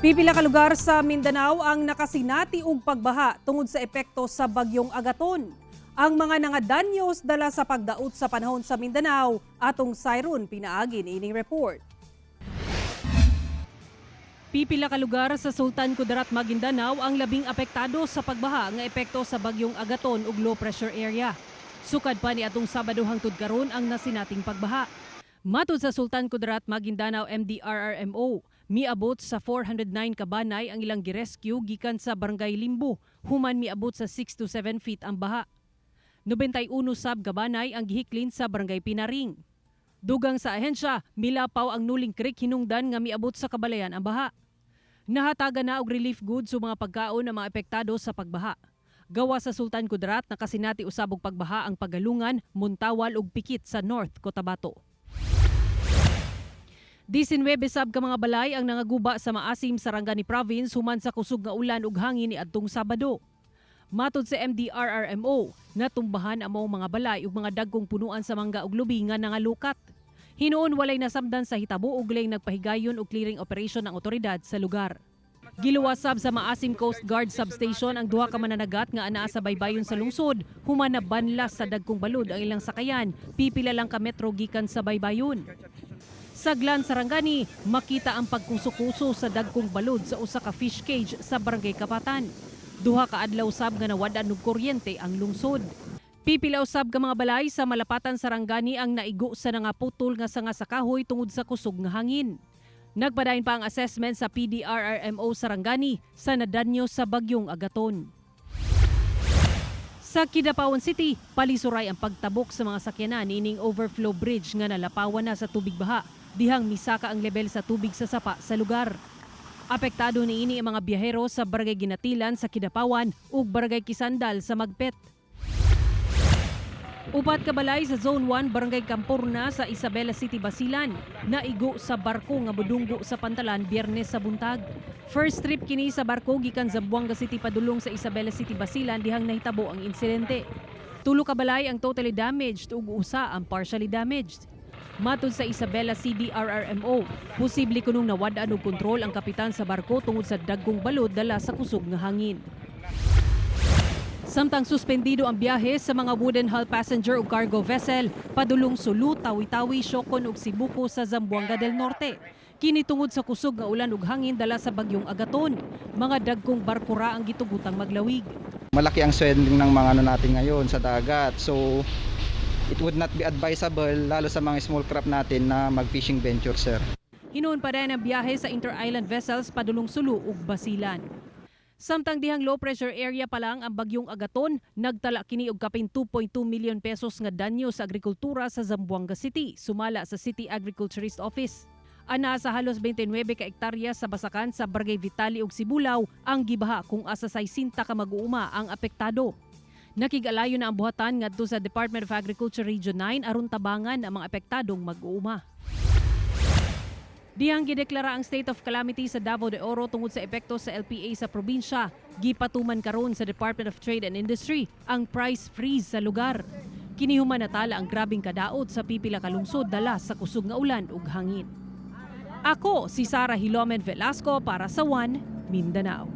Pipila ka lugar sa Mindanao ang nakasinati og pagbaha tungod sa epekto sa bagyong Agaton. Ang mga nangadanyos dala sa pagdaot sa panahon sa Mindanao atong Siron pinaagi niining report. Pipila ka lugar sa Sultan Kudarat, Maguindanao ang labing apektado sa pagbaha nga epekto sa bagyong Agaton ug low pressure area. Sukad pa ni atong Sabado hangtod karon ang nasinating pagbaha. Matod sa Sultan Kudarat, Maguindanao MDRRMO, miabot sa 409 kabanay ang ilang girescue gikan sa Barangay Limbo, human miabot sa 6 to 7 feet ang baha. 91 sab kabanay ang gihiklin sa Barangay Pinaring. Dugang sa ahensya, milapaw ang Nuling Creek hinungdan nga miabot sa kabalayan ang baha. Nahatagan na og relief goods sa mga pagkaon ng mga apektado sa pagbaha. Gawa sa Sultan Kudarat, nakasinati usab og pagbaha ang Pagalungan, Muntawal ug Pikit sa North Cotabato. 19 sab ka mga balay ang nangaguba sa maasim Sarangani Province human sa kusog nga ulan ug hangin niadtong Sabado. Matod sa MDRRMO, natumbahan ang mga balay ug mga dagkong punuan sa mangga ug lubi nga nangalukat. Hinuon walay nasamdan sa hitabo ug laing nagpahigayon og clearing operation ng otoridad sa lugar. Giluwasab sa Maasim Coast Guard Substation ang duha ka mananagat nga anaa sa baybayon sa lungsod, human na banlas sa dagkong balod ang ilang sakayan, pipila lang ka metro gikan sa baybayon. Sa Glan, Sarangani, makita ang pagkuso-kuso sa dagkong balod sa usa ka fish cage sa Barangay Kapatan. Duha ka adlaw sab nga nawadan og kuryente ang lungsod. Pipila usab ka mga balay sa Malapatan, Sarangani ang naigo sa nangaputol nga sanga sa kahoy tungod sa kusog nga hangin. Nagpadayon pa ang assessment sa PDRRMO Sarangani sa nadanyo sa bagyong Agaton. Sa Kidapawan City, palisuray ang pagtabok sa mga sakyanan ining overflow bridge nga nalapawan na sa tubig baha. Dihang misaka ang level sa tubig sa sapa sa lugar. Apektado niini ang mga biyahero sa Barangay Ginatilan sa Kidapawan ug Barangay Kisandal sa Magpet. Upat ka balay sa Zone 1 Barangay Campurna sa Isabela City, Basilan, naigo sa barko nga budunggo sa Pantalan Biyernes sa buntag. First trip kini sa barko gikan Zamboanga City padulong sa Isabela City, Basilan dihang nahitabo ang insidente. 3 ka balay ang totally damaged ug usa ang partially damaged. Matod sa Isabela CDRRMO, posible kunong nawadaan og kontrol ang kapitan sa barko tungod sa dagkong balod dala sa kusog nga hangin. Samtang suspendido ang biyahe sa mga wooden hull passenger ug cargo vessel padulong Sulu, Tawi-Tawi, Siocon ug Sibuco sa Zamboanga del Norte. Kini tungod sa kusog nga ulan ug hangin dala sa bagyong Agaton. Mga dagkong barko ra ang gitugutang maglawig. Malaki ang swelling ng mga natin ngayon sa dagat. So it would not be advisable lalo sa mga small craft natin na mag-fishing venture, sir. Hinuon pa rin ang biyahe sa inter-island vessels padulong Sulu ug Basilan. Samtang dihang low pressure area pa lang ang bagyong Agaton, nagtala kini og kapin 2.2 million pesos nga danyo sa agrikultura sa Zamboanga City, sumala sa City Agriculturist Office. Ana sa halos 29 ka hektarya sa basakan sa Barangay Vitali ug Sibulaw ang gibaha kung asa 60 ka mag-uuma ang apektado. Nakigalayo na ang buhatan ngadto sa Department of Agriculture Region 9 aron tabangan ang mga apektadong mag-uuma. Dihang gideklara ang state of calamity sa Davao de Oro tungod sa epekto sa LPA sa probinsya, gipatuman karon sa Department of Trade and Industry ang price freeze sa lugar. Kini human natala ang grabing kadaot sa pipila ka lungsod dala sa kusog nga ulan ug hangin. Ako si Sara Hilomen Velasco para sa One Mindanao.